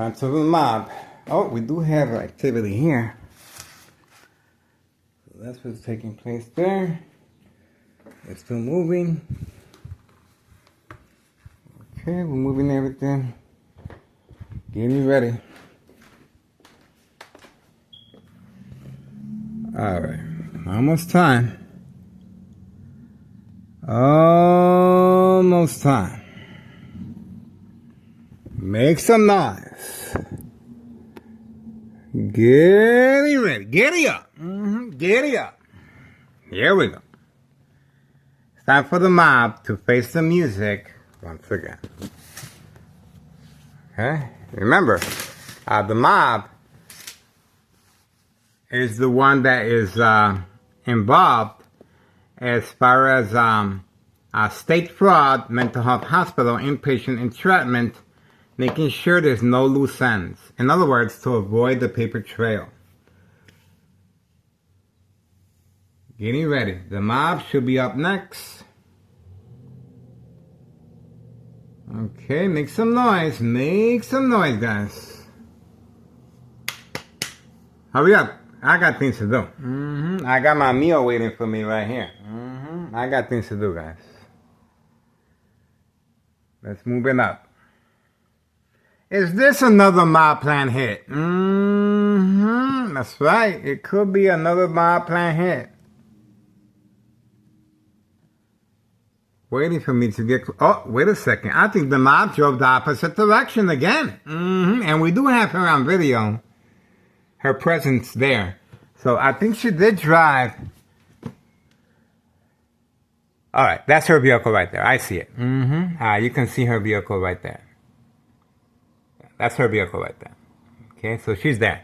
Time to the mob. Oh, we do have activity here. So that's what's taking place there. It's still moving. Okay, we're moving everything. Getting ready. Alright, almost time. Almost time. Make some noise. Getty ready. Giddy up. Giddy up. Here we go. It's time for the mob to face the music once again. Okay? Remember, the mob is the one that is involved as far as state fraud, mental health hospital, inpatient entrapment, making sure there's no loose ends. In other words, to avoid the paper trail. Getting ready. The mob should be up next. Okay, make some noise. Make some noise, guys. Hurry up. I got things to do. I got my meal waiting for me right here. I got things to do, guys. Let's move it up. Is this another mob plan hit? That's right. It could be another mob plan hit. Waiting for me to get... Oh, wait a second. I think the mob drove the opposite direction again. And we do have her on video. Her presence there. So I think she did drive. All right, that's her vehicle right there. I see it. You can see her vehicle right there. That's her vehicle right there. Okay, so she's there.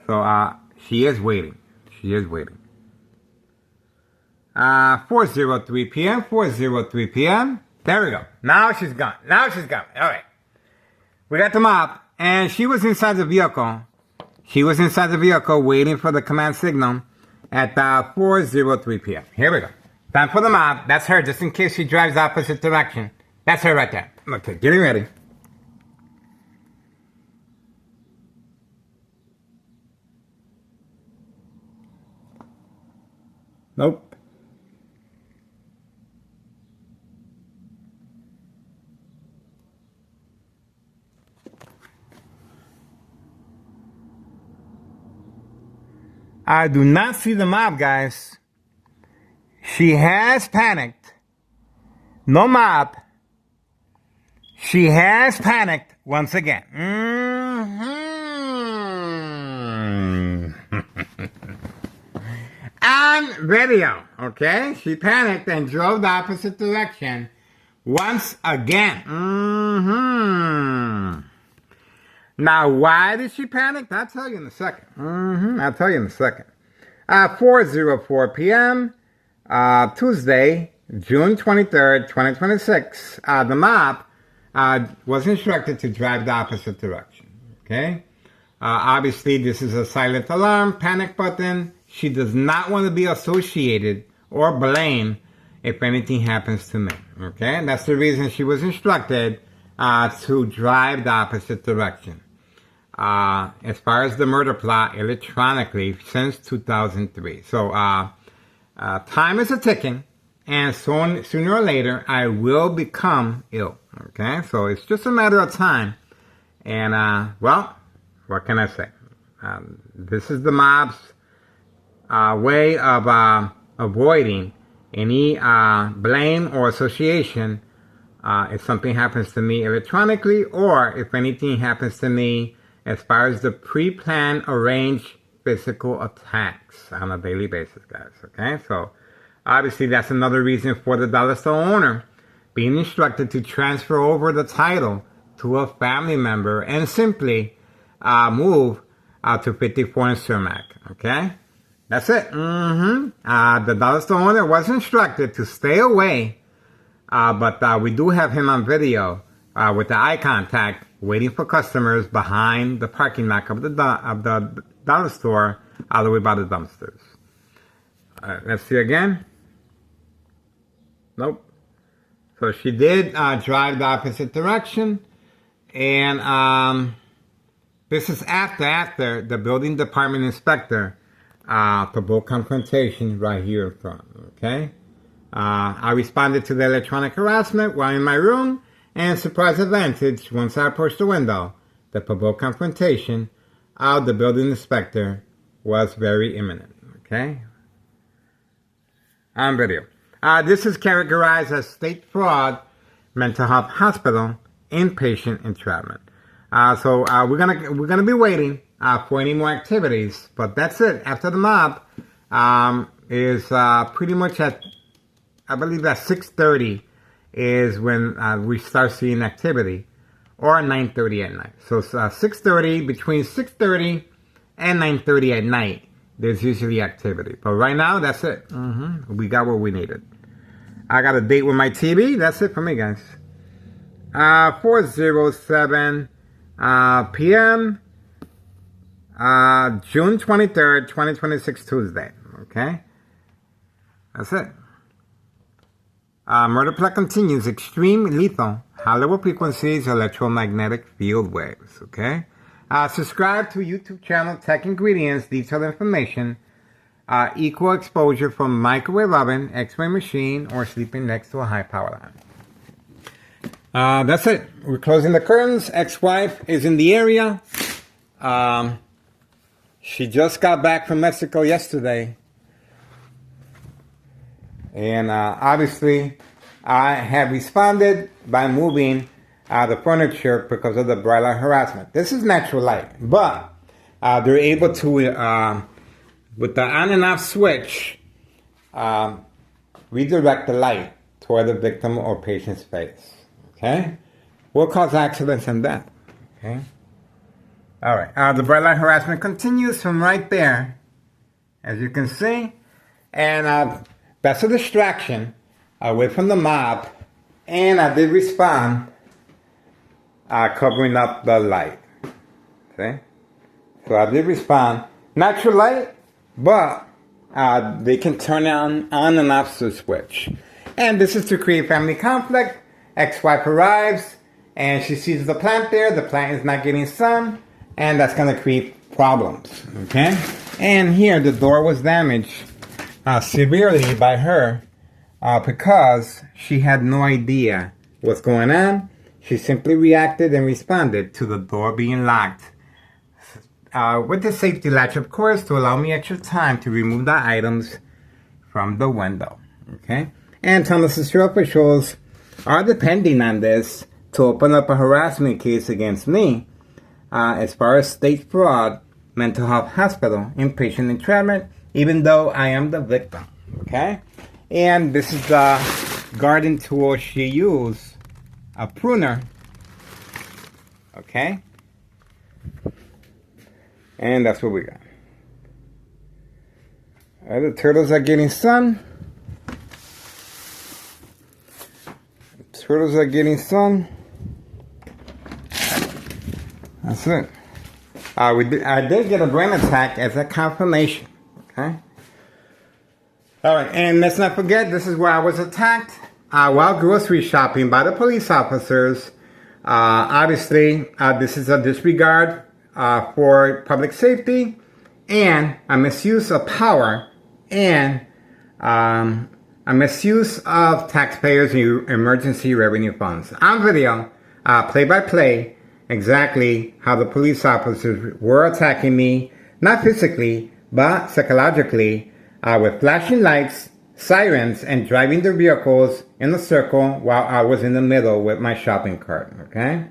So she is waiting. She is waiting. 4:03 p.m. 4:03 p.m. There we go. Now she's gone. Now she's gone. All right. We got the mob. And she was inside the vehicle. She was inside the vehicle waiting for the command signal at 4:03 p.m. Here we go. Time for the mob. That's her, just in case she drives the opposite direction. That's her right there. Okay, getting ready. Nope. I do not see the mob, guys. She has panicked. No mob. She has panicked once again. On video, okay? She panicked and drove the opposite direction once again. Now, why did she panic? I'll tell you in a second. I'll tell you in a second. 4:04 p.m., Tuesday, June 23rd, 2026. The mob was instructed to drive the opposite direction. Okay? Obviously, this is a silent alarm, panic button. She does not want to be associated or blamed if anything happens to me. Okay? And that's the reason she was instructed to drive the opposite direction. As far as the murder plot electronically since 2003. So, time is a ticking, and sooner or later, I will become ill. Okay? So, it's just a matter of time. And, well, what can I say? This is the mob's way of avoiding any blame or association if something happens to me electronically, or if anything happens to me as far as the pre-planned, arranged physical attacks on a daily basis, guys. Okay? So, obviously, that's another reason for the Dollar Store owner being instructed to transfer over the title to a family member and simply move to 54 in Cermak. Okay? That's it. The Dollar Store owner was instructed to stay away, but we do have him on video with the eye contact, waiting for customers behind the parking lot of the dollar store, all the way by the dumpsters. Let's see again. Nope. So she did drive the opposite direction, And this is after the building department inspector provoked confrontation right here in front. Okay. I responded to the electronic harassment while in my room, and surprise advantage, once I approached the window, the provoked confrontation of the building inspector was very imminent. Okay? On video. This is categorized as state fraud, mental health hospital, inpatient entrapment. So we're gonna be waiting for any more activities, but that's it. After the mob is pretty much at, I believe at 6:30 is when we start seeing activity, or 9:30 at night. So 6:30, between 6:30 and 9:30 at night, there's usually activity. But right now, that's it. We got what we needed. I got a date with my TV. That's it for me, guys. 4:07 p.m. June 23rd, 2026, Tuesday. Okay? That's it. Murder plot continues. Extreme lethal, high level frequencies, electromagnetic field waves. Okay? Subscribe to YouTube channel Tech Ingredients, detailed information, equal exposure from microwave oven, X-ray machine, or sleeping next to a high power line. That's it. We're closing the curtains. Ex-wife is in the area. She just got back from Mexico yesterday. And obviously, I have responded by moving the furniture because of the bright light harassment. This is natural light, but they're able to, with the on and off switch, redirect the light toward the victim or patient's face. Okay? Will cause accidents and death. Okay? All right. The bright light harassment continues from right there, as you can see. And that's a distraction away from the mob. And I did respond covering up the light. Okay? So I did respond. Natural light, but they can turn on and off the switch. And this is to create family conflict. Ex-wife arrives, and she sees the plant there. The plant is not getting sun, and that's going to create problems. Okay? And here, the door was damaged severely by her because she had no idea what's going on. She simply reacted and responded to the door being locked with the safety latch, of course, to allow me extra time to remove the items from the window. Okay? And Thomas's Trail officials are depending on this to open up a harassment case against me as far as state fraud, mental health hospital, inpatient entrapment, even though I am the victim. Okay? And this is the garden tool she used, a pruner. Okay? And that's what we got. The turtles are getting sun. Turtles are getting sun. That's it. I did get a brain attack as a confirmation. Okay? Alright, and let's not forget, this is where I was attacked while grocery shopping by the police officers. Obviously, this is a disregard for public safety and a misuse of power and a misuse of taxpayers' emergency revenue funds. On video, play-by-play, exactly how the police officers were attacking me, not physically, but psychologically, with flashing lights, sirens, and driving their vehicles in a circle while I was in the middle with my shopping cart, okay?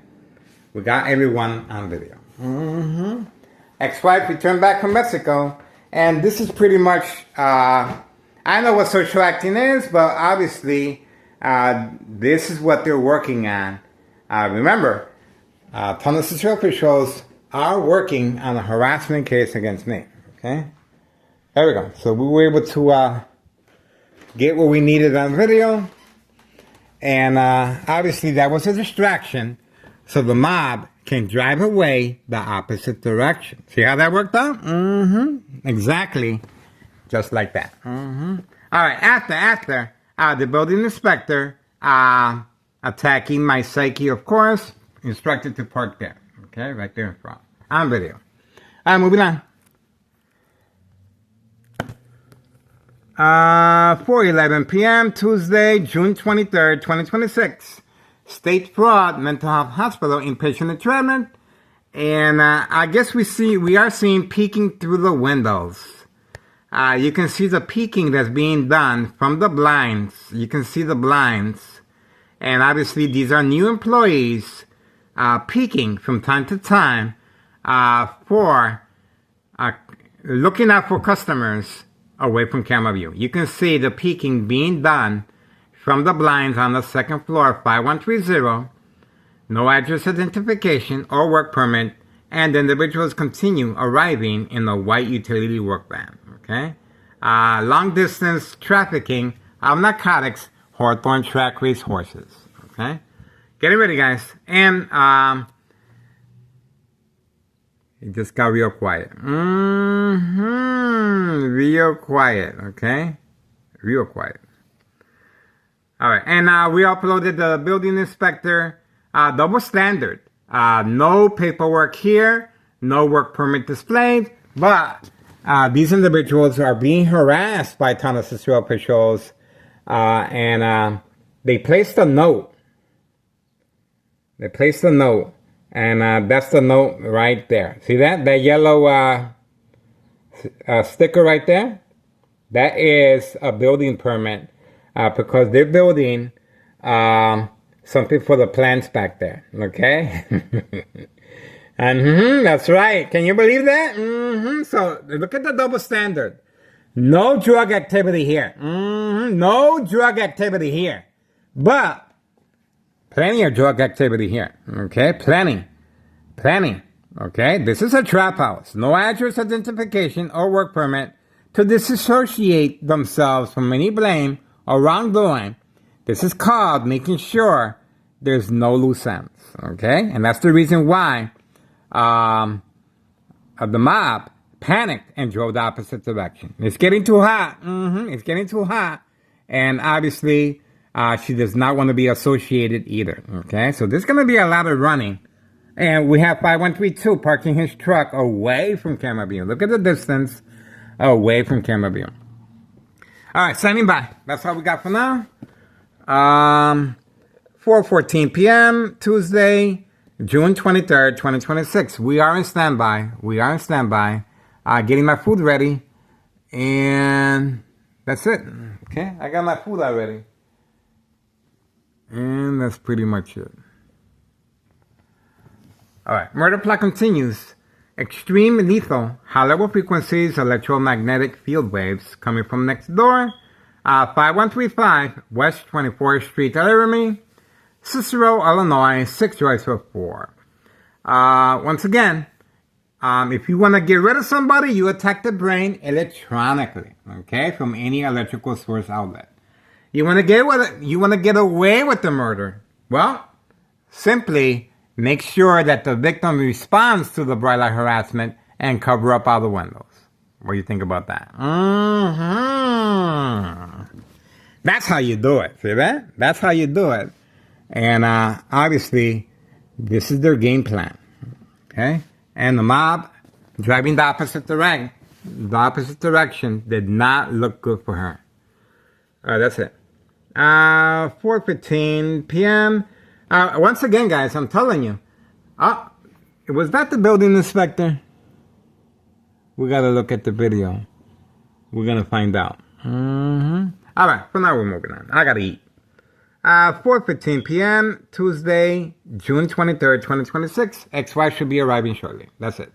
We got everyone on video. Ex-wife returned back from Mexico, and this is pretty much, I know what social acting is, but obviously, this is what they're working on. Remember, Thomas Trail officials are working on a harassment case against me, okay? There we go. So we were able to get what we needed on video. And obviously that was a distraction. So the mob can drive away the opposite direction. See how that worked out? Exactly. Just like that. All right. After the building inspector attacking my psyche, of course, instructed to park there. Okay, right there in front. On video. All right, moving on. 4:11 p.m. Tuesday, June 23rd, 2026. State Fraud Mental Health Hospital inpatient entrapment. And I guess we are seeing peeking through the windows. You can see the peeking that's being done from the blinds. You can see the blinds. And obviously these are new employees peeking from time to time for looking out for customers away from camera view. You can see the peeking being done from the blinds on the second floor, 5130. No address identification or work permit, and the individuals continue arriving in a white utility work van. Okay, long distance trafficking of narcotics, Hawthorne track race horses. Okay, getting ready, guys, and it just got real quiet. Real quiet. Okay, real quiet. All right, and we uploaded the building inspector. Double standard. No paperwork here, no work permit displayed, but these individuals are being harassed by Town Cicero officials, and they placed a note. They placed a note, and that's the note right there. See that? That yellow sticker right there? That is a building permit because they're building something for the plants back there, okay? And that's right. Can you believe that? So look at the double standard. No drug activity here. No drug activity here. But plenty of drug activity here, okay? Plenty. Okay? This is a trap house. No address identification or work permit to disassociate themselves from any blame or wrongdoing. This is called making sure there's no loose ends, okay? And that's the reason why the mob panicked and drove the opposite direction. It's getting too hot. It's getting too hot. And obviously, she does not want to be associated either, okay? So there's going to be a lot of running. And we have 5132 parking his truck away from camera view. Look at the distance away from camera view. All right, signing by. That's all we got for now. 4:14 p.m. Tuesday, June 23rd, 2026. We are in standby. Getting my food ready. And that's it. Okay, I got my food already. And that's pretty much it. All right, murder plot continues. Extreme lethal, high-level frequencies, electromagnetic field waves coming from next door. 5135 West 24th Street, Laramie, Cicero, Illinois, 604. Once again, if you want to get rid of somebody, you attack the brain electronically, okay, from any electrical source outlet. You want to get away with the murder. Well, simply make sure that the victim responds to the bright light harassment and cover up all the windows. What do you think about that? That's how you do it. See that? That's how you do it. And obviously, this is their game plan. Okay? And the mob driving the opposite direction did not look good for her. All right, that's it. 4:15 p.m. Once again, guys, I'm telling you. Was that the building inspector? We got to look at the video. We're going to find out. All right, for now we're moving on. I got to eat. 4:15 p.m. Tuesday, June 23rd, 2026. Ex-wife should be arriving shortly. That's it.